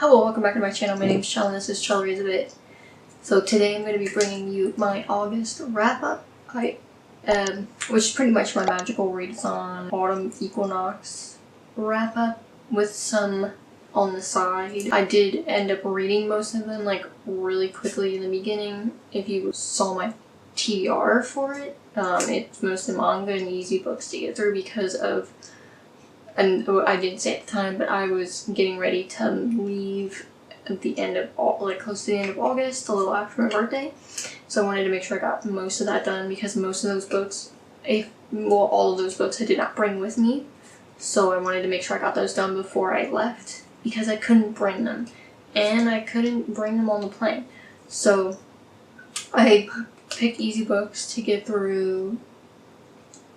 Hello, welcome back to my channel. My name is Shannon. This is Chill Reads a Bit. So today I'm going to be bringing you my August wrap-up, which is pretty much my magical readathon autumn Equinox wrap-up with some on the side. I did end up reading most of them like really quickly in the beginning. If you saw my TBR for it, it's mostly manga and easy books to get through because of, and I didn't say at the time, but I was getting ready to leave at the end of, close to the end of August, a little after my birthday. So I wanted to make sure I got most of that done because most of those books, all of those books I did not bring with me. So I wanted to make sure I got those done before I left because I couldn't bring them. And I couldn't bring them on the plane. So I picked easy books to get through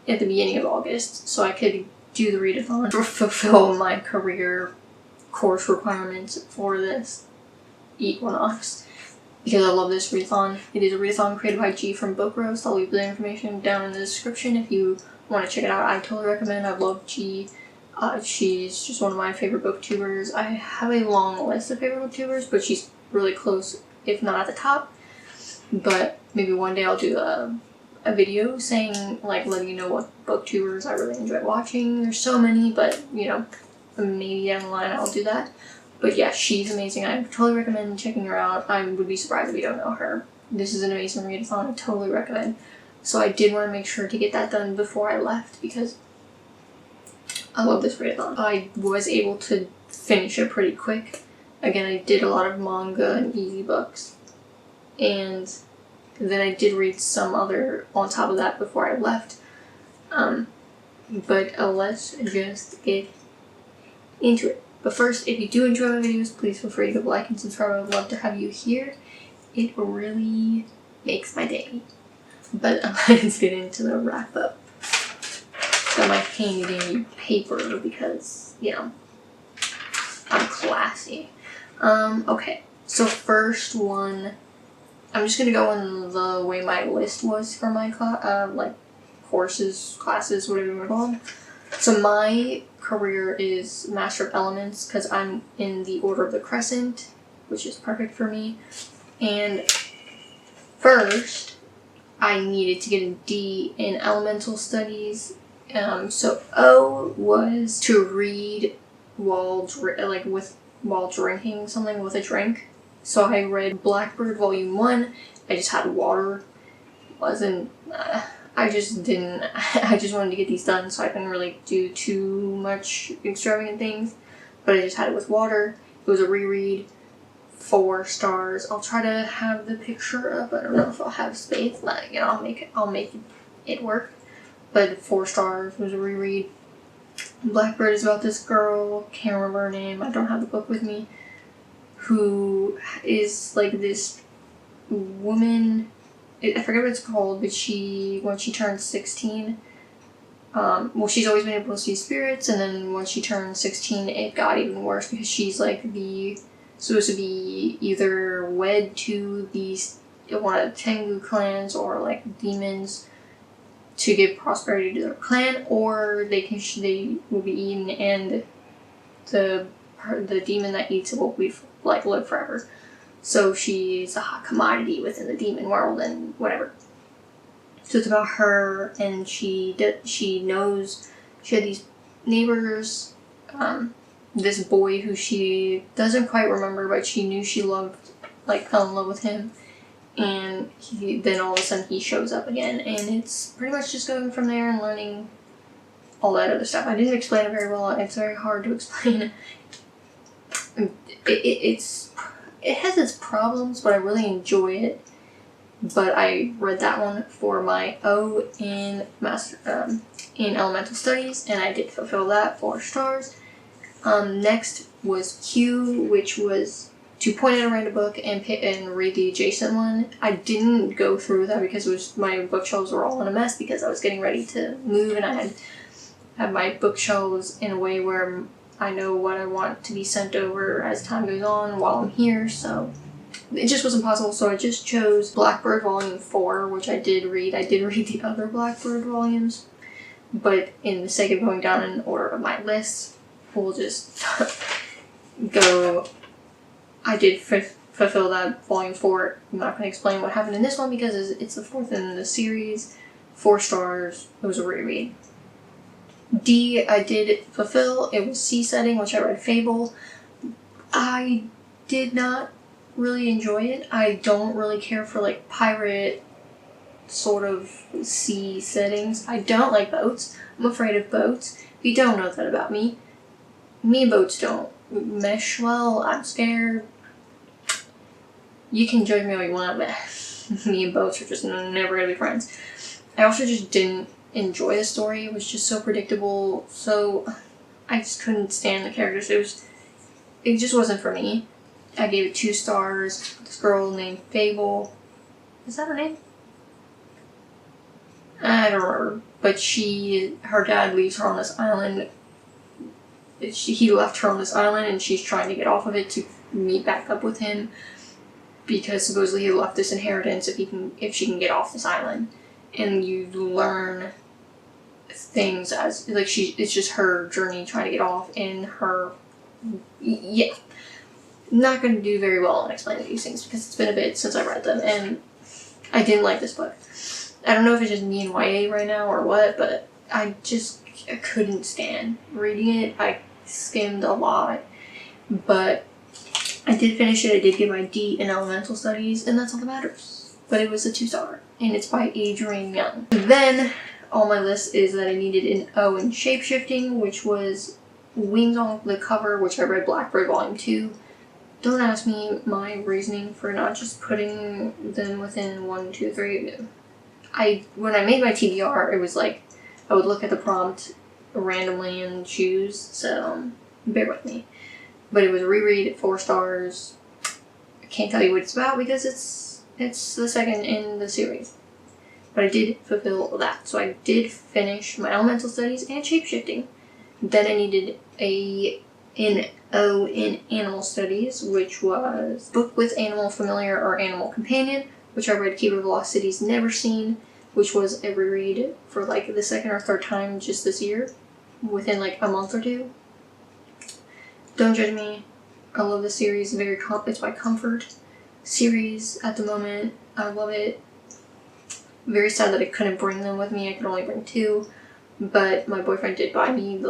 at the beginning of August so I could do the readathon to fulfill my career course requirements for this Equinox because I love this readathon. It is a readathon created by G from QuinRose. I'll leave the information down in the description if you want to check it out. I totally recommend. I love G. She's just one of my favorite booktubers. I have a long list of favorite booktubers, but she's really close, if not at the top. But maybe one day I'll do a video saying, letting you know what booktubers I really enjoy watching. There's so many, but, you know, maybe down the line I'll do that. But yeah, she's amazing. I totally recommend checking her out. I would be surprised if you don't know her. This is an amazing readathon. I totally recommend. So I did want to make sure to get that done before I left because I love this readathon. I was able to finish it pretty quick. Again, I did a lot of manga and easy books. And then I did read some other on top of that before I left. But let's just get into it. But first, if you do enjoy my videos, please feel free to give a like and subscribe. I would love to have you here. It really makes my day. But let's get into the wrap up. Got my painted in paper because, you know, I'm classy. Okay, so first one, I'm just gonna go in the way my list was for my courses, classes, whatever you want to call them. So my career is Master of Elements because I'm in the Order of the Crescent, which is perfect for me. And first, I needed to get a D in Elemental Studies. So O was to read while drinking something with a drink. So I read Blackbird Volume 1. I just had water. I just wanted to get these done so I couldn't really do too much extravagant things. But I just had it with water. It was a reread. 4 stars. I'll try to have the picture up. I don't know if I'll have space. But, you know, I'll make it work. But 4 stars. It was a reread. Blackbird is about this girl. Can't remember her name. I don't have the book with me. Who is like this woman, I forget what it's called, but when she turned 16, well, she's always been able to see spirits, and then when she turned 16, it got even worse because she's like supposed to be either wed to one of the Tengu clans or like demons to give prosperity to their clan, or they will be eaten and the demon that eats it will be live forever. So she's a hot commodity within the demon world and whatever. So it's about her, and she knows she had these neighbors, this boy who she doesn't quite remember, but she knew she loved, fell in love with him, and then all of a sudden he shows up again, and it's pretty much just going from there and learning all that other stuff. I didn't explain it very well. It's very hard to explain. It has its problems, but I really enjoy it. But I read that one for my O in Elemental Studies, and I did fulfill that, 4 stars. Next was Q, which was to point at a random book and read the adjacent one. I didn't go through that because my bookshelves were all in a mess because I was getting ready to move, and I had my bookshelves in a way where I know what I want to be sent over as time goes on while I'm here, so it just wasn't possible. So I just chose Blackbird Volume 4, which I did read. I did read the other Blackbird volumes, but in the sake of going down in order of my list, we'll just go I did fulfill that volume 4. I'm not going to explain what happened in this one because it's the 4th in the series. 4 stars. It was a reread. D, I did fulfill. It was sea setting, which I read Fable. I did not really enjoy it. I don't really care for like pirate sort of sea settings. I don't like boats. I'm afraid of boats. If you don't know that about me, me and boats don't mesh well. I'm scared. You can judge me all you want, but me and boats are just never gonna be friends. I also just didn't enjoy the story. It was just so predictable. So I just couldn't stand the characters. It just wasn't for me. I gave it 2 stars. This girl named Fable. Is that her name? I don't remember. But her dad leaves her on this island. He left her on this island and she's trying to get off of it to meet back up with him. Because supposedly he left this inheritance if she can get off this island. And you learn things as, like, it's just her journey trying to get off and her, yeah. Not going to do very well in explaining these things because it's been a bit since I read them and I didn't like this book. I don't know if it's just me and YA right now or what, but I couldn't stand reading it. I skimmed a lot, but I did finish it. I did get my D in Elemental Studies, and that's all that matters. But it was a 2-star, and it's by Adrienne Young. Then, on my list is that I needed an O in Shapeshifting, which was Wings on the Cover, which I read Blackbird Volume 2. Don't ask me my reasoning for not just putting them within 1, 2, 3. When I made my TBR, it was like, I would look at the prompt randomly and choose, so bear with me. But it was a reread, 4 stars. I can't tell you what it's about because it's the second in the series. But I did fulfill that. So I did finish my Elemental Studies and Shapeshifting. Then I needed an O in Animal Studies, which was Book with Animal Familiar or Animal Companion, which I read Keeper Velocity's Neverseen, which was a reread for like the 2nd or 3rd time just this year, within like a month or 2. Don't judge me. I love this series. It's my comfort series at the moment. I love it. Very sad that I couldn't bring them with me. I could only bring 2, but my boyfriend did buy me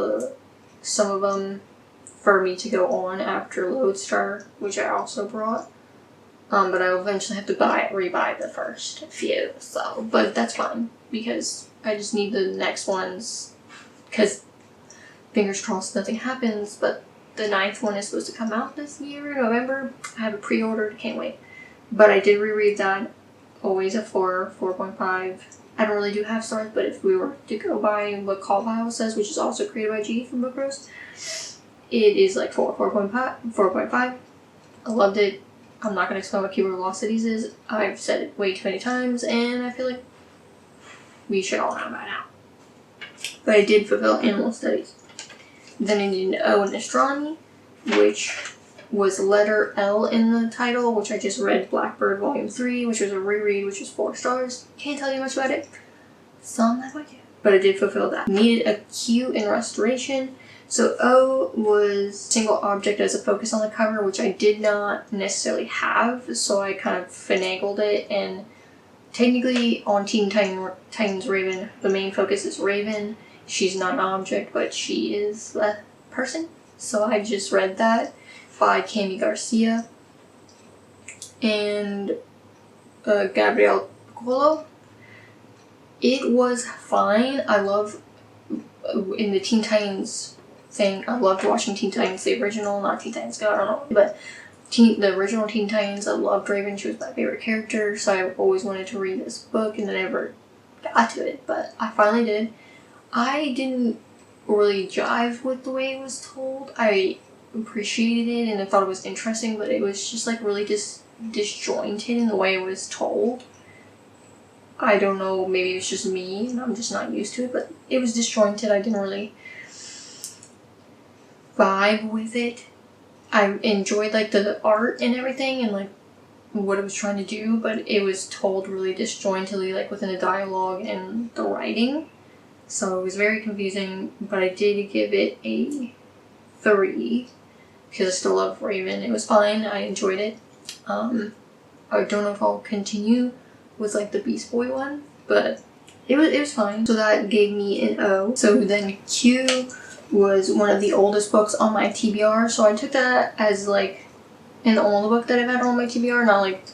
some of them for me to go on after Lodestar, which I also brought. But I will eventually have to rebuy the first few. So, but that's fine because I just need the next ones. Because fingers crossed nothing happens. But the 9th one is supposed to come out this year, November. I have it pre-ordered. Can't wait. But I did reread that. Always a 4, 4.5. I don't really do half stars, but if we were to go by what Kauffman says, which is also created by G from QuinRose, it is like 4.5. I loved it. I'm not going to explain what Keeper Velocities is. I've said it way too many times, and I feel like we should all know by now. But I did fulfill Animal Studies. Then I did an O in Astronomy, which was letter L in the title, which I just read Blackbird Volume 3, which was a reread, which was 4 stars. Can't tell you much about it. So I'm not going to. But I did fulfill that. Needed a Q in Restoration. So O was single object as a focus on the cover, which I did not necessarily have, so I kind of finagled it, and technically on Teen Titans Raven, the main focus is Raven. She's not an object, but she is a person. So I just read that by Garcia and Gabriel Picolo. It was fine. I love, in the Teen Titans thing, I loved watching Teen Titans, the original, not Teen Titans Go, I don't know, but the original Teen Titans. I loved Raven. She was my favorite character, so I always wanted to read this book, and I never got to it, but I finally did. I didn't really jive with the way it was told. I appreciated it and I thought it was interesting, but it was just like really disjointed in the way it was told. I don't know, maybe it's just me and I'm just not used to it, but it was disjointed. I didn't really vibe with it. I enjoyed like the art and everything and like what it was trying to do, but it was told really disjointedly, like within the dialogue and the writing. So it was very confusing, but I did give it a 3. because I still love Raven. It was fine. I enjoyed it. I don't know if I'll continue with like the Beast Boy one, but it was fine. So that gave me an O. So then Q was one of the oldest books on my TBR. So I took that as like an old book that I've had on my TBR. Not like,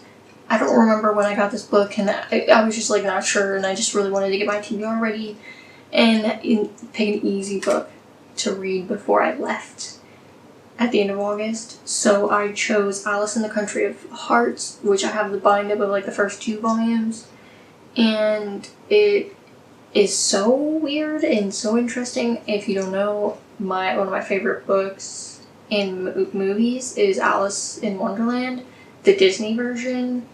I don't remember when I got this book, and I was just like not sure, and I just really wanted to get my TBR ready and pick an easy book to read before I left at the end of August. So I chose Alice in the Country of Hearts, which I have the bind up of like the first 2 volumes, and it is so weird and so interesting. If you don't know, one of my favorite books in movies is Alice in Wonderland, the Disney version.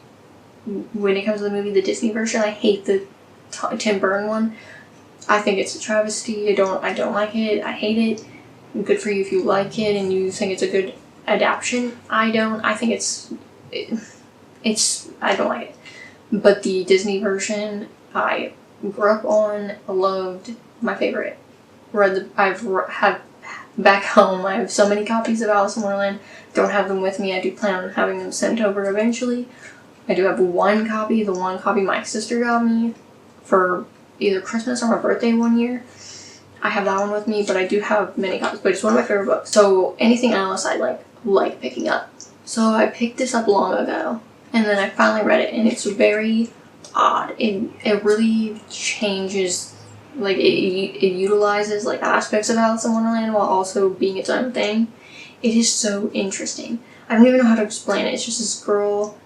When it comes to the movie, the Disney version, I hate the Tim Burton one. I think it's a travesty. I don't like it. I hate it. Good for you if you like it and you think it's a good adaptation. I don't. I think I don't like it. But the Disney version, I grew up on, loved, my favorite. Have back home. I have so many copies of Alice in Wonderland. Don't have them with me. I do plan on having them sent over eventually. I do have one copy. The one copy my sister got me for either Christmas or my birthday one year. I have that one with me, but I do have many copies. But it's one of my favorite books. So anything Alice I like picking up. So I picked this up long ago, and then I finally read it, and it's very odd. It really changes, like it utilizes like aspects of Alice in Wonderland while also being its own thing. It is so interesting. I don't even know how to explain it. It's just this girl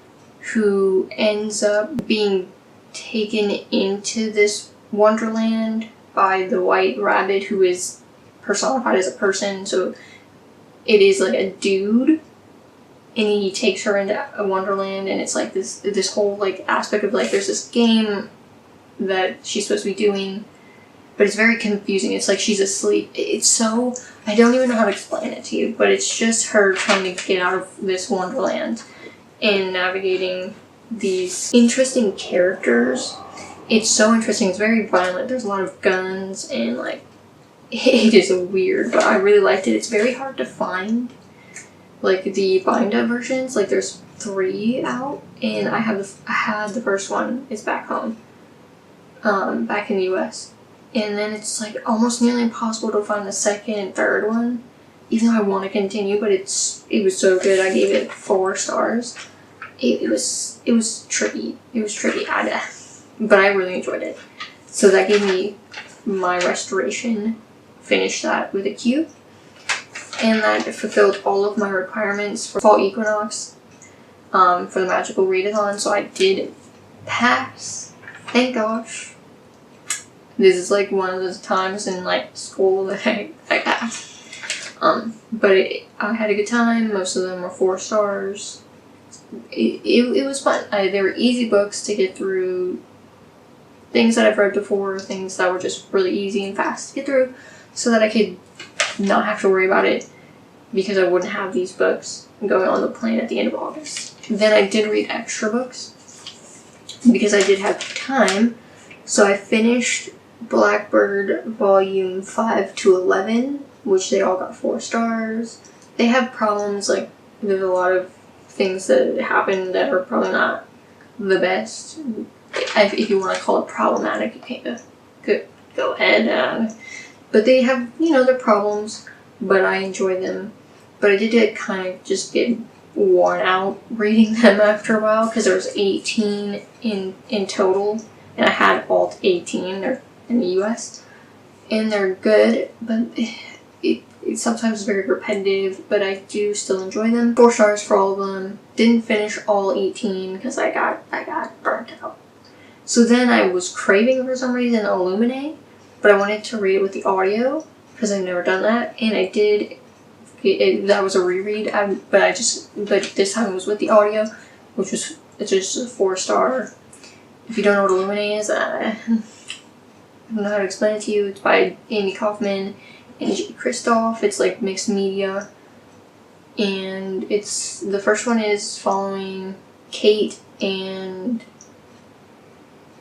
who ends up being taken into this wonderland by the White Rabbit, who is personified as a person. So it is like a dude, and he takes her into a wonderland, and it's like this whole like aspect of like there's this game that she's supposed to be doing, but it's very confusing. It's like she's asleep. It's so, I don't even know how to explain it to you, but it's just her trying to get out of this wonderland and navigating these interesting characters. It's so interesting. It's very violent. There's a lot of guns, and like it is weird, but I really liked it. It's very hard to find like the bind up versions. Like there's 3 out, and I had the first one. It's back home, back in the US, and then it's like almost nearly impossible to find the second and third one, even though I want to continue. But it was so good. I gave it 4 stars. It was tricky. It was tricky, but I really enjoyed it. So that gave me my restoration. Finished that with a Q, and that fulfilled all of my requirements for Fall Equinox, for the magical readathon. So I did pass. Thank gosh. This is like one of those times in like school that I passed. But I had a good time. Most of them were 4 stars. It was fun. They were easy books to get through. Things that I've read before, things that were just really easy and fast to get through, so that I could not have to worry about it, because I wouldn't have these books going on the plane at the end of August. Then I did read extra books because I did have time. So I finished Blackbird Volume 5 to 11, which they all got 4 stars. They have problems, like there's a lot of things that happen that are probably not the best. If you want to call it problematic, you can go ahead. But they have, their problems, but I enjoy them. But I did kind of just get worn out reading them after a while, because there was 18 in total, and I had all 18. They're in the US, and they're good, but it sometimes is very repetitive, but I do still enjoy them. 4 stars for all of them. Didn't finish all 18 because I got burnt out. So then I was craving for some reason Illuminae, but I wanted to read it with the audio because I've never done that, and I did. That was a reread, but this time it was with the audio, which was just a 4 star. If you don't know what Illuminae is, I don't know how to explain it to you. It's by Amy Kauffman and Kristoff. It's like mixed media, and the first one is following Kate and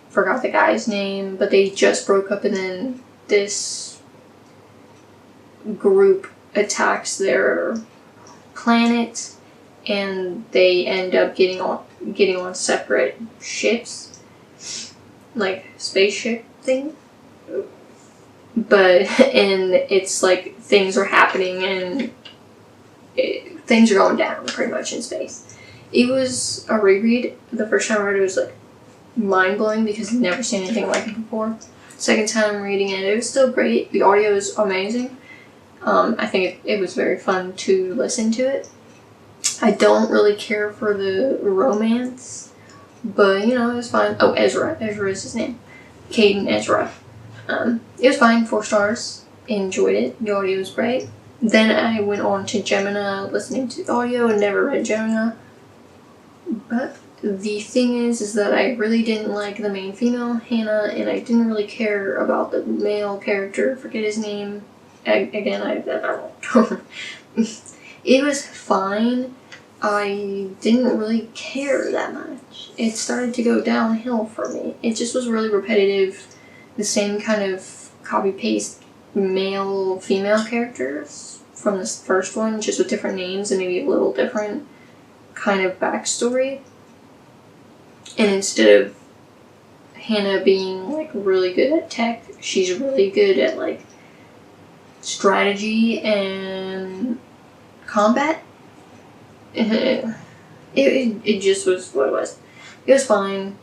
forgot the guy's name, but they just broke up, and then this group attacks their planet, and they end up getting on separate ships, like spaceship thing. But and it's like things are happening and things are going down pretty much in space. It was a reread. The first time I read it was like mind blowing because I've never seen anything like it before. Second time reading it, it was still great. The audio is amazing. I think it was very fun to listen to it. I don't really care for the romance, but you know, it was fine. Oh, Ezra is his name. Caden Ezra. It was fine, 4 stars. Enjoyed it. The audio was great. Then I went on to Gemina, listening to the audio, and never read Gemina. But the thing is that I really didn't like the main female, Hannah, and I didn't really care about the male character. Forget his name. Again, I don't know. It was fine. I didn't really care that much. It started to go downhill for me. It just was really repetitive. The same kind of copy-paste male-female characters from this first one, just with different names and maybe a little different kind of backstory. And instead of Hannah being like really good at tech, she's really good at like strategy and combat. It just was what it was. It was fine.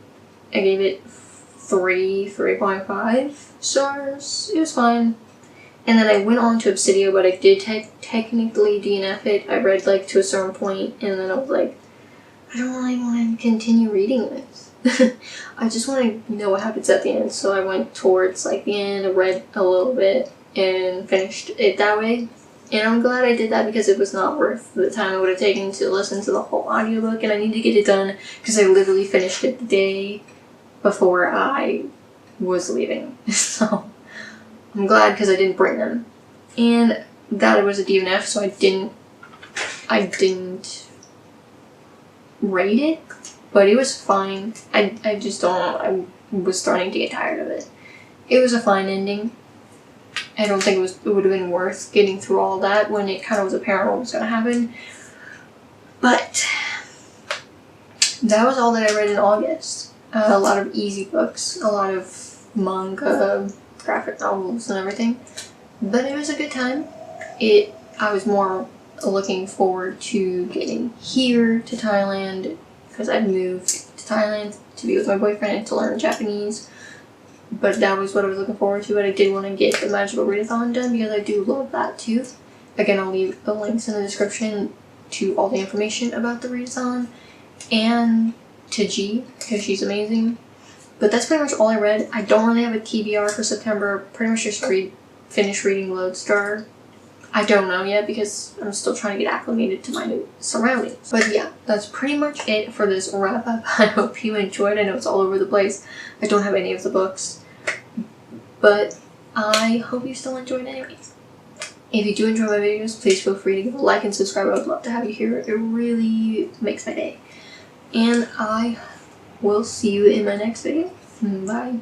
I gave it 3.5 stars. It was fine. And then I went on to Obsidio, but I did technically DNF it. I read like to a certain point, and then I was like, I don't really want to continue reading this. I just want to know what happens at the end. So I went towards like the end, I read a little bit, and finished it that way. And I'm glad I did that because it was not worth the time it would have taken to listen to the whole audiobook, and I need to get it done because I literally finished it the day before I was leaving. So I'm glad because I didn't bring them. And that was a DNF, so I didn't rate it, but it was fine. I just don't know, I was starting to get tired of it. It was a fine ending. I don't think it would have been worth getting through all that when it kind of was apparent what was going to happen. But that was all that I read in August. A lot of easy books, a lot of manga, graphic novels and everything. But it was a good time. I was more looking forward to getting here to Thailand because I'd moved to Thailand to be with my boyfriend and to learn Japanese. But that was what I was looking forward to, but I did want to get the Magical Readathon done because I do love that too. Again, I'll leave the links in the description to all the information about the Readathon and to G, because she's amazing. But that's pretty much all I read. I don't really have a TBR for September. Pretty much just finish reading Lodestar. I don't know yet because I'm still trying to get acclimated to my new surroundings. But yeah, that's pretty much it for this wrap up. I hope you enjoyed. I know it's all over the place. I don't have any of the books. But I hope you still enjoyed anyways. If you do enjoy my videos, please feel free to give a like and subscribe. I would love to have you here. It really makes my day. And I will see you in my next video. Bye.